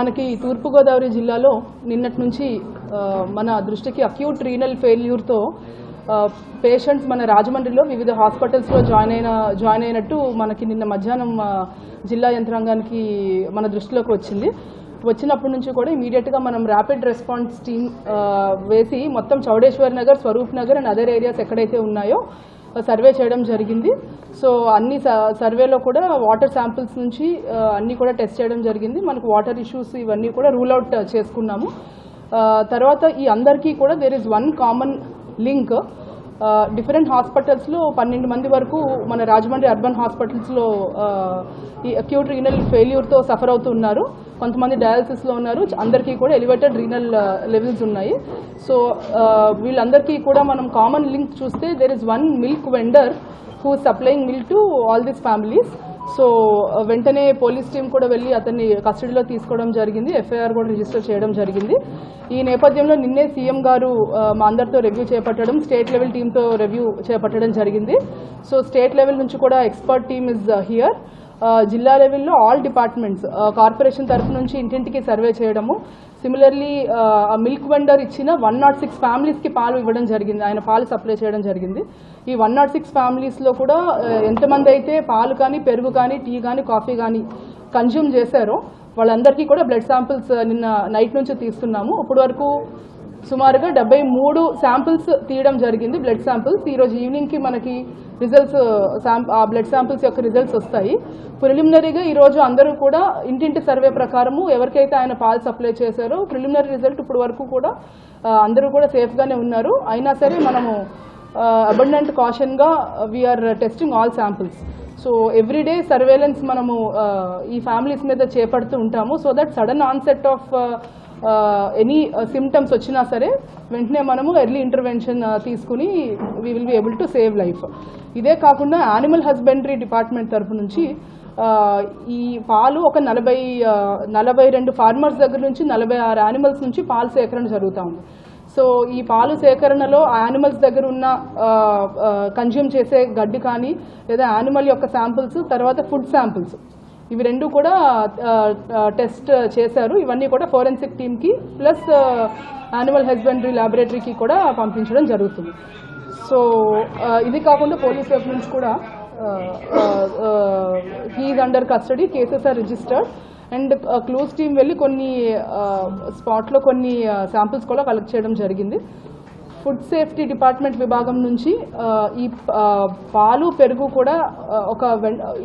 మనకి తూర్పుగోదావరి జిల్లాలో నిన్నటి నుంచి మన దృష్టికి అక్యూట్ రీనల్ ఫెయిల్యూర్తో పేషెంట్స్ మన రాజమండ్రిలో వివిధ హాస్పిటల్స్లో జాయిన్ అయినట్టు మనకి నిన్న మధ్యాహ్నం జిల్లా యంత్రాంగానికి మన దృష్టిలోకి వచ్చినప్పటి నుంచి కూడా ఇమీడియట్గా మనం ర్యాపిడ్ రెస్పాన్స్ టీమ్ వేసి మొత్తం Chowdeshwar Nagar, Swaroop Nagar and other areas ఎక్కడైతే ఉన్నాయో సర్వే చేయడం జరిగింది. సో అన్ని సర్వేలో కూడా వాటర్ శాంపిల్స్ నుంచి అన్నీ కూడా టెస్ట్ చేయడం జరిగింది. మనకు వాటర్ ఇష్యూస్ ఇవన్నీ కూడా రూల్ అవుట్ చేసుకున్నాము. తర్వాత ఈ అందరికీ కూడా there is one common link. Different హాస్పిటల్స్లో 12 మంది వరకు మన రాజమండ్రి అర్బన్ హాస్పిటల్స్లో ఈ అక్యూట్ రీనల్ ఫెయిల్యూర్తో సఫర్ అవుతున్నారు. కొంతమంది డయాలసిస్లో ఉన్నారు. అందరికీ కూడా ఎలివేటెడ్ రీనల్ లెవెల్స్ ఉన్నాయి. సో వీళ్ళందరికీ కూడా మనం కామన్ లింక్ చూస్తే there is one milk vendor who supplying milk to all these families. So వెంటనే పోలీస్ టీం కూడా వెళ్ళి అతన్ని కస్టడీలో తీసుకోవడం జరిగింది. ఎఫ్ఐఆర్ కూడా రిజిస్టర్ చేయడం జరిగింది. ఈ నేపథ్యంలో నిన్నే సీఎం గారు మా అందరితో రివ్యూ చేపట్టడం, స్టేట్ లెవెల్ టీంతో రివ్యూ చేపట్టడం జరిగింది. సో స్టేట్ లెవెల్ నుంచి కూడా ఎక్స్పర్ట్ టీమ్ ఇస్ హియర్. జిల్లా లెవెల్లో ఆల్ డిపార్ట్మెంట్స్ కార్పొరేషన్ తరఫు నుంచి ఇంటింటికి సర్వే చేయడము, సిమిలర్లీ మిల్క్ వెండర్ ఇచ్చిన 106 ఫ్యామిలీస్కి పాలు ఇవ్వడం జరిగింది. ఆయన పాలు సప్లై చేయడం జరిగింది. ఈ 106 ఫ్యామిలీస్లో కూడా ఎంతమంది అయితే పాలు కానీ, పెరుగు కానీ, టీ కానీ, కాఫీ కానీ కన్జ్యూమ్ చేశారో వాళ్ళందరికీ కూడా బ్లడ్ శాంపిల్స్ నిన్న నైట్ నుంచి తీస్తున్నాము. ఇప్పటి వరకు సుమారుగా 73 శాంపిల్స్ తీయడం జరిగింది, బ్లడ్ శాంపిల్స్. ఈరోజు ఈవినింగ్కి మనకి రిజల్ట్స్ ఆ బ్లడ్ శాంపిల్స్ యొక్క రిజల్ట్స్ వస్తాయి. ప్రిలిమినరీగా ఈరోజు అందరూ కూడా ఇంటింటి సర్వే ప్రకారము ఎవరికైతే ఆయన పాలు సప్లై చేశారో ప్రిలిమినరీ రిజల్ట్ ఇప్పుడు వరకు కూడా అందరూ కూడా సేఫ్గానే ఉన్నారు. అయినా సరే మనము అబండెంట్ కాషన్గా we are testing all samples. So everyday surveillance మనము ఈ ఫ్యామిలీస్ మీద చేపడుతూ ఉంటాము. So that sudden onset of any symptoms వచ్చినా సరే వెంటనే మనము ఎర్లీ ఇంటర్వెన్షన్ తీసుకుని we will be able to save life. ఇదే కాకుండా యానిమల్ హస్బెండరీ డిపార్ట్మెంట్ తరఫు నుంచి ఈ పాలు ఒక 42 ఫార్మర్స్ దగ్గర నుంచి 46 యానిమల్స్ నుంచి పాలు సేకరణ జరుగుతూ ఉంది. సో ఈ పాలు సేకరణలో యానిమల్స్ దగ్గర ఉన్న కన్జ్యూమ్ చేసే గడ్డి కానీ లేదా యానిమల్ యొక్క శాంపిల్స్, తర్వాత ఫుడ్ శాంపిల్స్, ఇవి రెండు కూడా టెస్ట్ చేశారు. ఇవన్నీ కూడా ఫోరెన్సిక్ టీమ్కి ప్లస్ యానిమల్ హస్బెండరీ ల్యాబొరేటరీకి కూడా పంపించడం జరుగుతుంది. సో ఇది కాకుండా పోలీస్ వైపు నుంచి కూడా he is under custody, cases are registered and clues team వెళ్ళి కొన్ని స్పాట్లో కొన్ని శాంపిల్స్ కూడా కలెక్ట్ చేయడం జరిగింది. ఫుడ్ సేఫ్టీ డిపార్ట్మెంట్ విభాగం నుంచి ఈ పాలు, పెరుగు కూడా ఒక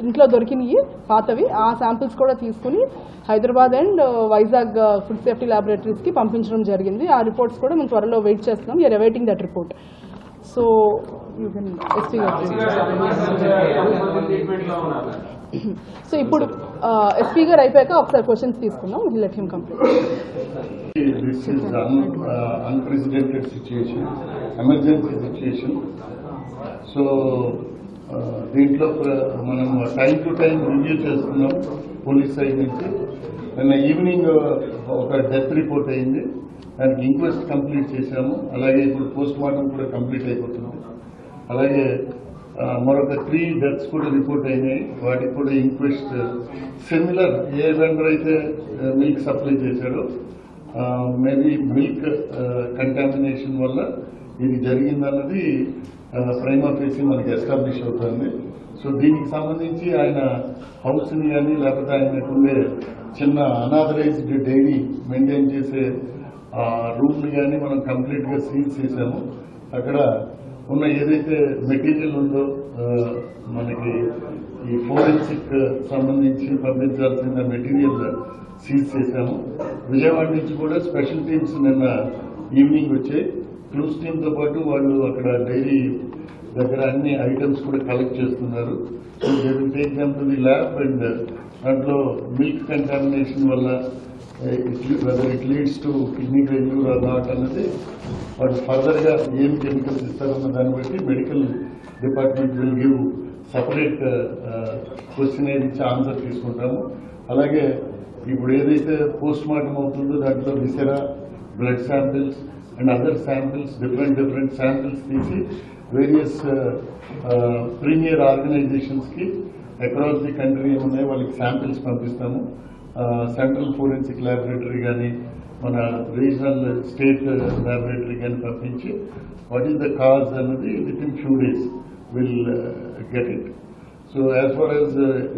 ఇంట్లో దొరికినవి పాతవి, ఆ శాంపిల్స్ కూడా తీసుకుని Hyderabad and Vizag food safety ల్యాబొరేటరీస్కి పంపించడం జరిగింది. ఆ రిపోర్ట్స్ కూడా మేము త్వరలో వెయిట్ చేస్తున్నాం. You are awaiting that report. So you can so ఇప్పుడు ఎస్పీ గారు అయిపోయాక ఒకసారి క్వశ్చన్స్ తీసుకున్నాం. Let him complete. This is unprecedented situation, emergency situation. So దీంట్లో మనం టైం టు టైం రివ్యూ చేస్తున్నాం పోలీస్ సైడ్ నుంచి. నిన్న ఈవినింగ్ ఒక డెత్ రిపోర్ట్ అయింది, దానికి ఇంక్వెస్ట్ కంప్లీట్ చేశాము. అలాగే ఇప్పుడు పోస్ట్ మార్టం కూడా కంప్లీట్ అయిపోతుంది. అలాగే మరొక 3 డెత్స్ కూడా రిపోర్ట్ అయినాయి, వాటికి కూడా ఇంక్వెస్ట్ సిమిలర్ ఏ వెండర్ అయితే మిల్క్ సప్లై చేశాడో మేబీ మిల్క్ కంటామినేషన్ వల్ల ఇది జరిగిందన్నది ప్రైమా ఫేసి మనకి ఎస్టాబ్లిష్ అవుతుంది. సో దీనికి సంబంధించి ఆయన హౌస్ని కానీ లేకపోతే ఆయనకుండే చిన్న అనాథరైజ్డ్ డైరీ మెయింటైన్ చేసే రూమ్ని కానీ మనం కంప్లీట్గా సీల్ చేశాము. అక్కడ ఉన్న ఏదైతే మెటీరియల్ ఉందో మనకి ఈ ఫోరెన్సిక్ సంబంధించి పంపించాల్సిన మెటీరియల్ సీజ్ చేశాము. విజయవాడ నుంచి కూడా స్పెషల్ టీమ్స్ నిన్న ఈవినింగ్ వచ్చాయి. క్లూస్ టీమ్తో పాటు వాళ్ళు అక్కడ డైరీ దగ్గర అన్ని ఐటమ్స్ కూడా కలెక్ట్ చేస్తున్నారు. So they will take them to the lab and దాంట్లో మిల్క్ కంటామినేషన్ వల్ల whether it leads to kidney failure or not అన్నది వాళ్ళు ఫర్దర్గా ఏం కెమికల్స్ ఇస్తారన్న దాన్ని బట్టి medical department will give separate questionnaire ఇచ్చి ఆన్సర్ తీసుకుంటాము. అలాగే ఇప్పుడు ఏదైతే పోస్ట్ మార్టం అవుతుందో దాంట్లో viscera, blood samples and other samples different samples తీసి వేరియస్ ప్రీమియర్ ఆర్గనైజేషన్స్కి అక్రాస్ ది కంట్రీ ఏమున్నాయి వాళ్ళకి శాంపిల్స్ పంపిస్తాము. సెంట్రల్ ఫోరెన్సిక్ ల్యాబొరేటరీ కానీ మన రీజనల్ స్టేట్ ల్యాబొరేటరీ కానీ పంపించి వాట్ ఈస్ ద కాజ్ అన్నది within few days will get it. So as far as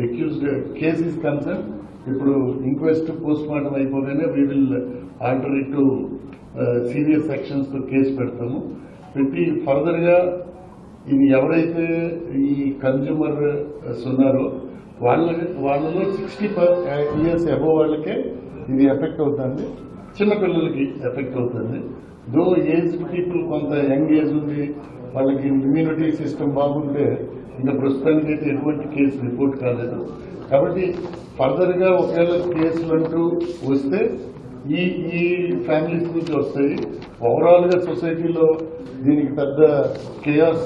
accused case is concern, ఇప్పుడు ఇంక్వెస్ట్ పోస్ట్ మార్టం అయిపోగానే we will alter it to serious sections తో case పెడతాము. పెట్టి further గా ఇది ఎవరైతే ఈ కన్జ్యూమర్ ఉన్నారో వాళ్ళలో 60 years అబోవ్ వాళ్ళకే ఇది ఎఫెక్ట్ అవుతుంది, చిన్నపిల్లలకి ఎఫెక్ట్ అవుతుంది. దో ఏజ్డ్ పీపుల్ కొంత యంగ్ ఏజ్ ఉంది, వాళ్ళకి ఇమ్యూనిటీ సిస్టమ్ బాగుంటే ఇంకా ప్రస్తుతానికి అయితే ఎటువంటి కేసు రిపోర్ట్ కాలేదు. కాబట్టి ఫర్దర్ గా ఒకవేళ కేసులు అంటూ వస్తే ఈ ఫ్యామిలీస్ నుంచి వస్తాయి. ఓవరాల్ గా సొసైటీలో దీనికి పెద్ద కేయాస్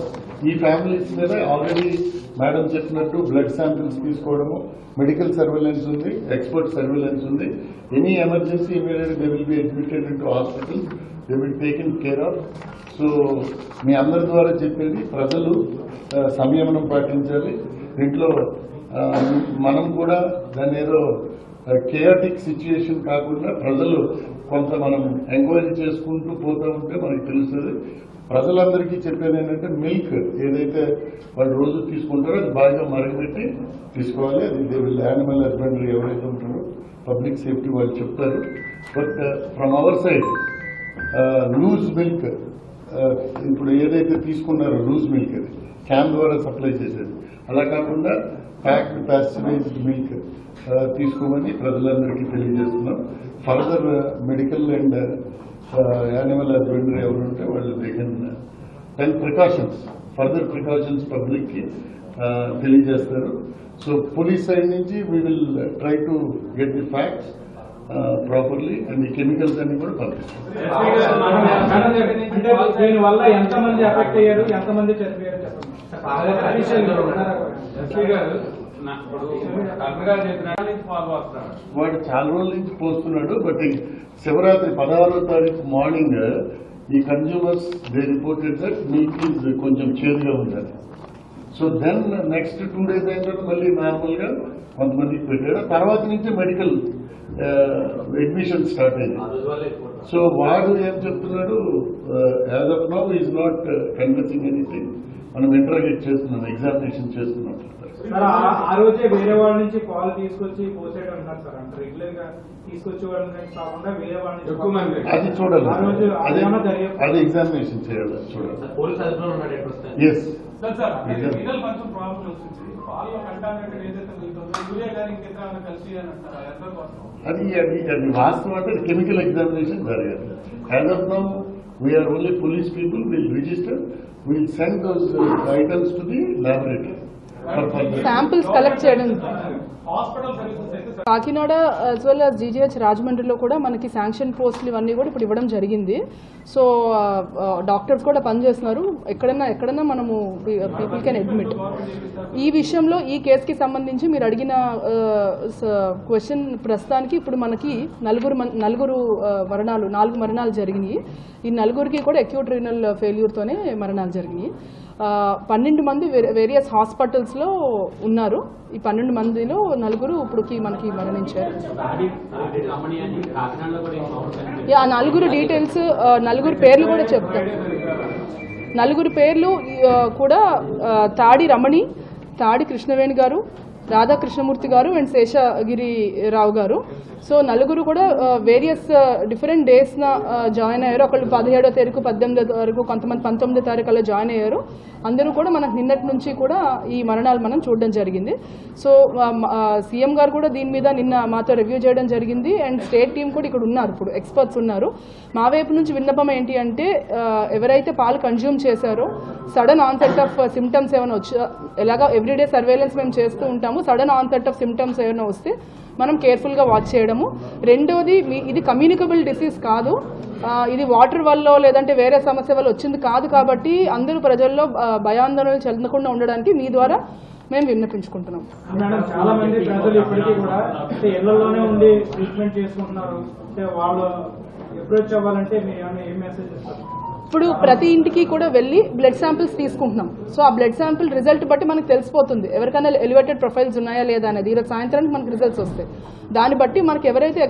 ఈ ఫ్యామిలీస్ మీద ఆల్రెడీ మేడం చెప్పినట్టు బ్లడ్ శాంపిల్స్ తీసుకోవడము, మెడికల్ సర్వేలెన్స్ ఉంది, ఎక్స్పర్ట్ సర్వేలెన్స్ ఉంది. Any emergency immediate they will be admitted in to hospital, they will taken care of. So మీ అందరి ద్వారా చెప్పేది ప్రజలు సంయమనం పాటించాలి. దీంట్లో మనం కూడా దాన్ని ఏదో కేయాటిక్ సిచ్యుయేషన్ కాకుండా ప్రజలు కొంత మనం ఎంక్వైరీ చేసుకుంటూ పోతూ ఉంటే మనకి తెలుస్తుంది. ప్రజలందరికీ చెప్పేది ఏంటంటే మిల్క్ ఏదైతే వాళ్ళు రోజు తీసుకుంటారో అది బాగా మరగబెట్టి తీసుకోవాలి. అది దే విల్ యానిమల్ హస్బెండరీ ఎవరైతే ఉంటారో పబ్లిక్ సేఫ్టీ వాళ్ళు చెప్తారు. But from our side loose milk ఇప్పుడు ఏదైతే తీసుకున్నారో లూజ్ మిల్క్ అది క్యాన్ ద్వారా సప్లై చేసేది, అలా కాకుండా ప్యాక్డ్ ప్యాస్చరైజ్డ్ మిల్క్ తీసుకోమని ప్రజలందరికీ తెలియజేస్తున్నాం. Further medical and animal husbandry ఎవరు ఉంటే వాళ్ళు they can tell precautions, further precautions public కి తెలియజేస్తారు. సో పోలీస్ సైడ్ నుంచి we will try to get the facts properly and ఈ కెమికల్స్ అన్ని కూడా పంపిస్తాం. దీనివల్ల ఎంతమంది ఎఫెక్ట్ అయ్యారు, ఎంతమంది చనిపోయారు వాడు చాలా రోజుల నుంచి పోస్తున్నాడు. బట్ శివరాత్రి 16వ తారీఖు మార్నింగ్ ఈ consumers they reported that milk is కొంచెం చేదుగా ఉందని. సో దెన్ నెక్స్ట్ 2 days అయిన మళ్ళీ నార్మల్ గా కొంతమందికి పెట్టాడు. తర్వాత నుంచి మెడికల్ అడ్మిషన్ స్టార్ట్ అయింది. సో వాడు ఏం చెప్తున్నాడు, as of now is not convincing anything. మనం ఇంటరాగేట్ చేస్తున్నాం, ఎగ్జామినేషన్ చేస్తున్నాం. ఆ రోజే వేరే వాళ్ళ నుంచి పాలు తీసుకొచ్చి పోసేయడం ఉన్నారు సార్, అంటే రెగ్యులర్ గా తీసుకొచ్చే వాళ్ళ నుంచి కాకుండా వేరే వాళ్ళ నుంచి అది చూడాలి, అది ఎగ్జామినేషన్ చేయాలి, చూడాలి. ఎస్ అది అది అది వాస్తవం అంటే కెమికల్ ఎగ్జామినేషన్ జరగాలి. As of now we're only police people will register, will send those items to the laboratory. Samples collect చేయడం Kakinada as well as GGH రాజమండ్రిలో కూడా మనకి శాంక్షన్ పోస్టులు ఇవన్నీ కూడా ఇప్పుడు ఇవ్వడం జరిగింది. సో డాక్టర్స్ కూడా పనిచేస్తున్నారు. ఎక్కడన్నా మనము పీపుల్ కెన్ అడ్మిట్. ఈ విషయంలో ఈ కేసుకి సంబంధించి మీరు అడిగిన క్వశ్చన్ ప్రస్తుతానికి ఇప్పుడు మనకి 4 మరణాలు జరిగినాయి. ఈ 4 కూడా అక్యూట్ రీనల్ ఫెయిల్యూర్తోనే మరణాలు జరిగినాయి. 12 మంది వేరియస్ హాస్పిటల్స్లో ఉన్నారు. ఈ 12 మందిలో 4 ఇప్పుడుకి మనకి మరణించారు. ఆ 4 డీటెయిల్స్, 4 పేర్లు కూడా చెప్తాను. 4 పేర్లు కూడా తాడి రమణి, తాడి కృష్ణవేణి గారు, రాధాకృష్ణమూర్తి గారు అండ్ శేషగిరిరావు గారు. సో 4 కూడా వేరియస్ డిఫరెంట్ డేస్న జాయిన్ అయ్యారు. ఒకళ్ళు 17వ తారీఖు, 18వ తారీఖు, కొంతమంది 19వ తారీఖు అలా జాయిన్ అయ్యారు. అందరూ కూడా మనకు నిన్నటి నుంచి కూడా ఈ మరణాలు మనం చూడడం జరిగింది. సో సీఎం గారు కూడా దీని మీద నిన్న మాతో రివ్యూ చేయడం జరిగింది. అండ్ స్టేట్ టీం కూడా ఇక్కడ ఉన్నారు, ఇప్పుడు ఎక్స్పర్ట్స్ ఉన్నారు. మా వైపు నుంచి విన్నపం ఏంటి అంటే ఎవరైతే పాలు కన్జ్యూమ్ చేశారో సడన్ ఆన్సెట్ ఆఫ్ సిమ్టమ్స్ ఏమైనా ఎలాగా ఎవ్రీడే సర్వేలెన్స్ మేము చేస్తూ ఉంటాము. సడన్ ఆన్సెట్ ఆఫ్ సిమ్టమ్స్ ఏమైనా వస్తే మనం కేర్ఫుల్గా వాచ్ చేయడము. రెండోది, ఇది కమ్యూనికబుల్ డిసీజ్ కాదు, ఇది వాటర్ వల్ల లేదంటే వేరే సమస్య వల్ల వచ్చింది కాదు. కాబట్టి అందరూ ప్రజల్లో భయాందోళనలు చెందకుండా ఉండడానికి మీ ద్వారా మేము విన్నపించుకుంటున్నాం. మేడం, చాలా మంది ప్రజలు ఇప్పటికీ కూడా ఇళ్లలోనే ఉండి ట్రీట్మెంట్ చేసుకుంటున్నారు. అంటే వాళ్ళు అప్రోచ్ అవ్వాలంటే మీరు ఏమైనా ఏం మెసేజ్ ఇస్తారు? ఇప్పుడు ప్రతి ఇంటికి కూడా వెళ్ళి బ్లడ్ శాంపిల్స్ తీసుకుంటున్నాం. సో ఆ బ్లడ్ శాంపిల్ రిజల్ట్ బట్టి మనకు తెలిసిపోతుంది ఎవరికైనా ఎలివేటెడ్ ప్రొఫైల్స్ ఉన్నాయా లేదా అనేది. ఈరోజు సాయంత్రానికి మనకు రిజల్ట్స్ వస్తాయి. దాన్ని బట్టి మనకి ఎవరైతే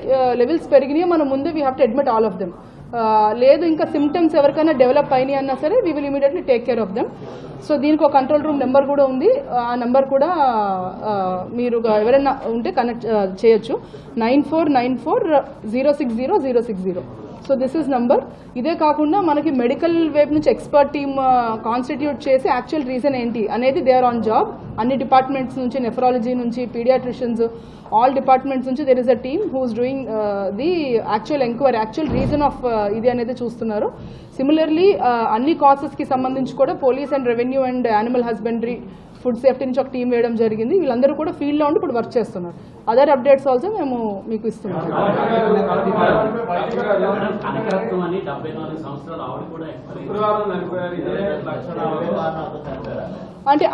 లెవెల్స్ పెరిగినాయో మనం ముందే we have to admit all of them. లేదు ఇంకా సిమ్టమ్స్ ఎవరికైనా డెవలప్ అయినాయి అన్నా సరే we will immediately take care of them. So దీనికి ఒక కంట్రోల్ రూమ్ నెంబర్ కూడా ఉంది. ఆ నెంబర్ కూడా మీరు ఎవరైనా ఉంటే కనెక్ట్ చేయొచ్చు. 9494060060. So this is number. ఇదే కాకుండా మనకి మెడికల్ వైపు నుంచి ఎక్స్పర్ట్ టీమ్ కాన్స్టిట్యూట్ చేసి యాక్చువల్ రీజన్ ఏంటి అనేది దే ఆర్ ఆన్ జాబ్. అన్ని డిపార్ట్మెంట్స్ నుంచి, నెఫ్రాలజీ నుంచి, పీడియాట్రిషియన్స్, ఆల్ డిపార్ట్మెంట్స్ నుంచి there is a team who's doing the actual enquiry, actual reason of ఇది అనేది చూస్తున్నారు. సిమిలర్లీ అన్ని కాసెస్కి సంబంధించి కూడా police and revenue and animal husbandry, food safety నుంచి ఒక టీం వేయడం జరిగింది. వీళ్ళందరూ కూడా ఫీల్డ్లో ఉండి ఇప్పుడు వర్క్ చేస్తున్నారు. అదర్ అప్డేట్స్ ఆల్సో మేము మీకు ఇస్తున్నాం. అంటే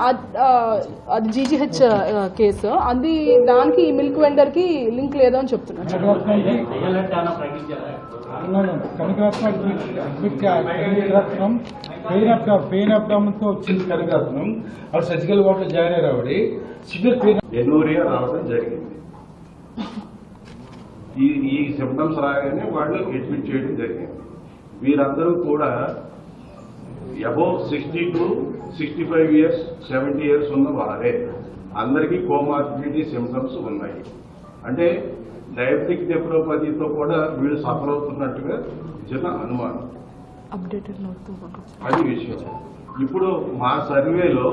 అది జీజీహెచ్ కేసు, అది దానికి ఈ మిల్క్ వెండర్కి లింక్ లేదు అని చెప్తున్నారు. పెయిన్ అబ్డామన్తో వచ్చింది కనకరత్నం. ఆవిడ సర్జికల్ వార్డులో జాయిన్ అయ్యారు. ఆవిడ సివియర్ పెయిన్ ఎనూరియా రావడం జరిగింది. ఈ సిమ్టమ్స్ రాగానే వాళ్ళు అడ్మిట్ చేయడం జరిగింది. వీరందరూ కూడా అబౌవ్ 60 to 65 years 70 years ఉన్న వారే. అందరికీ కోమార్బిడిటీ సిమ్టమ్స్ ఉన్నాయి. అంటే డయాబెటిక్ నెఫ్రోపతితో కూడా వీళ్ళు సఫర్ అవుతున్నట్టుగా చిన్న అనుమానం. అది విషయం. ఇప్పుడు మా సర్వేలో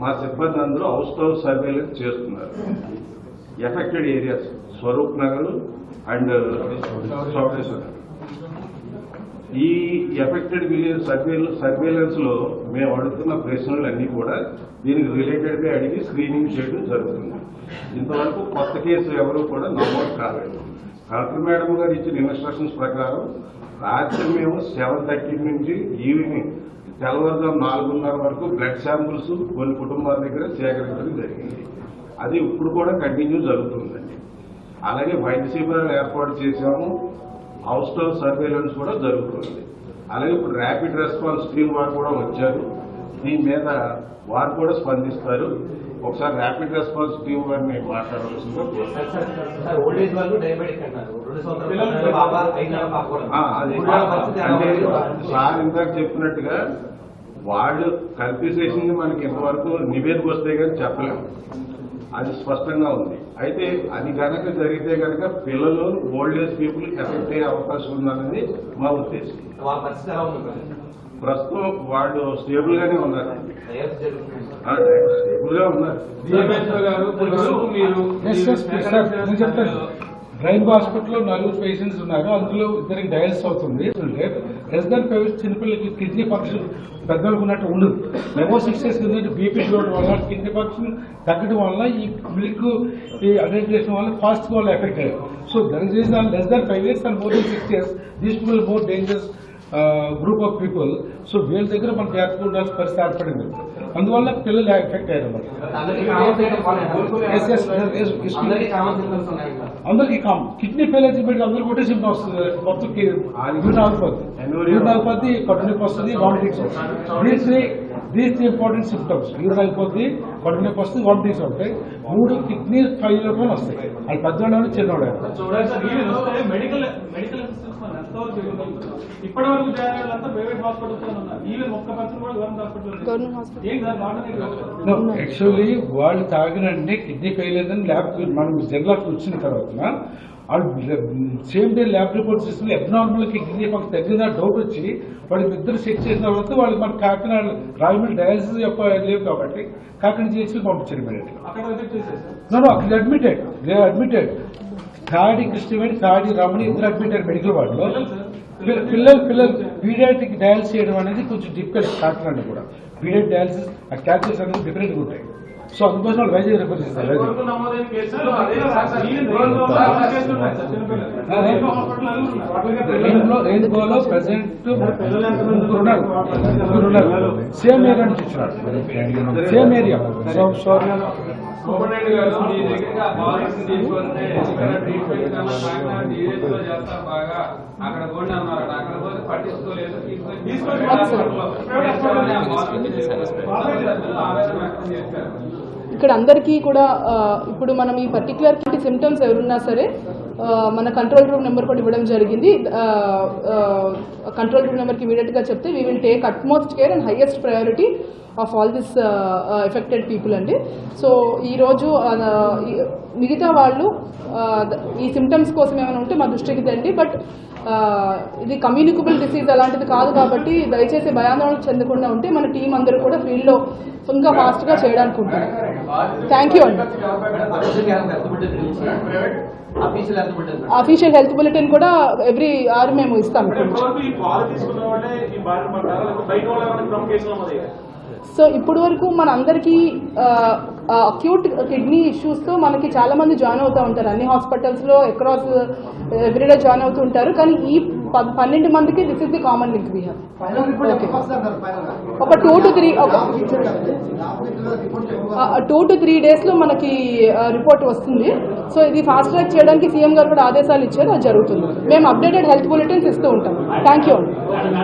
మా సిబ్బంది అందరూ హౌస్ టు హౌస్ సర్వేలెన్స్ చేస్తున్నారు. Affected areas Swarup Nagar and Chouteshwar. ఈ ఎఫెక్టెడ్ విలేజ్ సర్వేలెన్స్ లో మేము అడుగుతున్న ప్రశ్నలు అన్ని కూడా దీనికి రిలేటెడ్ గా అడిగి స్క్రీనింగ్ చేయడం జరుగుతుంది. ఇంతవరకు కొత్త కేసు ఎవరు కూడా నమోదు కాలేదు. కలెక్టర్ మేడం గారు ఇచ్చిన ఇన్స్ట్రక్షన్స్ ప్రకారం రాత్రి మేము 7:30 నుంచి ఈవినింగ్ తెల్లవారుజాము 4:30 వరకు బ్లడ్ శాంపుల్స్ కొన్ని కుటుంబాల దగ్గర సేకరించడం జరిగింది. అది ఇప్పుడు కూడా కంటిన్యూ జరుగుతుందండి. అలాగే వైద్య శిబిరాలు ఏర్పాటు చేశాము. హౌస్ టు హౌస్ సర్వేలెన్స్ కూడా జరుగుతుంది. అలాగే ఇప్పుడు ర్యాపిడ్ రెస్పాన్స్ టీం వారు కూడా వచ్చారు. దీని మీద వారు కూడా స్పందిస్తారు. ఒకసారి ర్యాపిడ్ రెస్పాన్స్ టీం వారిని మాట్లాడవలసిందిగా అంటే సార్ ఇందాక చెప్పినట్టుగా వాళ్ళు కల్పిసేసింది మనకి ఇంతవరకు నివేదిక వస్తే కానీ చెప్పలేము. అది స్పష్టంగా ఉంది. అయితే అది కనుక జరిగితే కనుక పిల్లలు ఓల్డ్ ఏజ్ పీపుల్ ఎఫెక్ట్ అయ్యే అవకాశం ఉందన్నది మా ఉద్దేశం. ప్రస్తుతం వాళ్ళు స్టేబుల్ గానే ఉన్నారు. స్టేబుల్ గా ఉన్నారు. రైన్ హాస్పిటల్లో 4 పేషెంట్స్ ఉన్నారు. అందులో 2 డయాలిసిస్ అవుతుంది. రెసిడెంట్ చిన్నపిల్లలకి కిడ్నీ ఫంక్షన్ పెద్దలకు ఉన్నట్టు ఉండదు. లెవో 6 years బీపీ చూడటం వల్ల కిడ్నీ ఫంక్షన్ తగ్గడం వల్ల ఈ మిల్క్ అడల్ట్రేషన్ వల్ల ఫాస్ట్ వల్ల ఎఫెక్ట్ అయ్యారు. So there is less than 5 years and more than 6 years these people more dangerous group of people. So వీళ్ళ దగ్గర మన జాగ్రత్తగా ఉండాల్సిన పరిస్థితి ఏర్పడింది. అందువల్ల పిల్లలు ఎఫెక్ట్ అయ్యారు. అందరికీ కామన్ కిడ్నీ ఫెయిల్ పెట్టి అందరికీ ఒకటే సిమ్టమ్ వస్తుంది. మొత్తం యూరినాల్పతి కడుపు వస్తుంది, వామిటింగ్స్ వస్తుంది. These important symptoms. యూరినాల్పతి కడుపు వస్తుంది, వామిటింగ్స్ వస్తాయి. 3 కిడ్నీ ఫెయిల్యూర్ వస్తాయి. అది పెద్దవాడు చిన్నవాడు. ఇప్పటి వరకు జాయిన్ ప్రైవేట్ హాస్పిటల్స్ ఉన్నారు. ఈవెన్ ఒక్క పర్సన్ కూడా గవర్నమెంట్ హాస్పిటల్. యాక్చువల్లీ వాళ్ళు తాగినంటే కిడ్నీ ఫెయిల్ అయిందని ల్యాబ్ మనం జిల్లాకు వచ్చిన తర్వాత వాళ్ళు సేమ్ డే ల్యాబ్ రిపోర్ట్స్ ఇస్తుంది. అబ్నార్మల్ కిడ్నీ ఫంక్షన్ తగ్గిన డౌట్ వచ్చి వాళ్ళు ఇద్దరు చెక్ చేసిన తర్వాత వాళ్ళు మన కాకినాడ రాయమండ్రి డయాలసిస్ లేవు కాబట్టి కాకినాడ చేసి పంపించారు ఇమీడియట్లీ. అక్కడ అడ్మిటెడ్ థాడి కృష్ణవేణి, థాడి రమణి ఇద్దరు అడ్మిటెడ్ మెడికల్ వార్డులో. పిల్లలు పీడియాట్రిక్ డయాలసిస్ చేయడం అనేది కొంచెం డిఫికల్ట్. కాకినాడ కూడా పీడియాట్రిక్ డయాలసిస్ ఆ క్యాచెస్ అనేది డిఫరెంట్గా ఉంటాయి. సో అందుకోసం వాళ్ళు వైద్య రిఫర్ చేస్తారు. రెయిన్బోలో ప్రెసెంట్ ముగ్గురున్నారు. సేమ్ ఏరియా నుంచి వచ్చినారు. Same area. సూపరింటెండెంట్ గారు మీ దగ్గర పాలసీ తీసుకుంటే ఇక్కడ ట్రీట్మెంట్ కన్నా కాకినాడ DH లో చేస్తారు బాగా, అక్కడ పోండి అన్నారు, అక్కడ పోతే పట్టించుకోలేదు, తీసుకొని ఆవేదన వ్యక్తం చేశారు. ఇక్కడ అందరికీ కూడా ఇప్పుడు మనం ఈ పర్టికులర్ సిమ్టమ్స్ ఎవరున్నా సరే మన కంట్రోల్ రూమ్ నెంబర్ కూడా ఇవ్వడం జరిగింది. కంట్రోల్ రూమ్ నెంబర్కి ఇమీడియట్గా చెప్తే we will take utmost care and highest priority of all this affected people అండి. సో ఈరోజు మిగతా వాళ్ళు ఈ సిమ్టమ్స్ కోసం ఏమైనా ఉంటే మా దృష్టికి తండి, బట్ ఇది కమ్యూనికబుల్ డిసీజ్ అలాంటిది కాదు కాబట్టి దయచేసి భయాందోళన చెందకుండా ఉంటే మన టీం అందరూ కూడా ఫీల్డ్లో ఇంకా ఫాస్ట్గా చేయడానికి ఉంటుంది. థ్యాంక్ యూ అండి. అఫీషియల్ హెల్త్ బులెటిన్ కూడా ఎవ్రీ అవర్ మేము ఇస్తాం. సో ఇప్పటి వరకు మన అందరికీ అక్యూట్ కిడ్నీ ఇష్యూస్తో మనకి చాలా మంది జాయిన్ అవుతూ ఉంటారు, అన్ని హాస్పిటల్స్లో అక్రాస్ ఎవ్రీడే జాయిన్ అవుతూ ఉంటారు. కానీ ఈ 12 మందికి this is the common link we have. ఒక 2 to 3 డేస్లో మనకి రిపోర్ట్ వస్తుంది. సో ఇది ఫాస్ట్ ట్రాక్ చేయడానికి సీఎం గారు కూడా ఆదేశాలు ఇచ్చారు, అది జరుగుతుంది. మేము అప్డేటెడ్ హెల్త్ బులెటిన్స్ ఇస్తూ ఉంటాం. Thank you.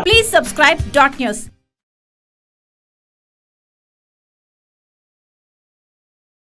Please subscribe .news.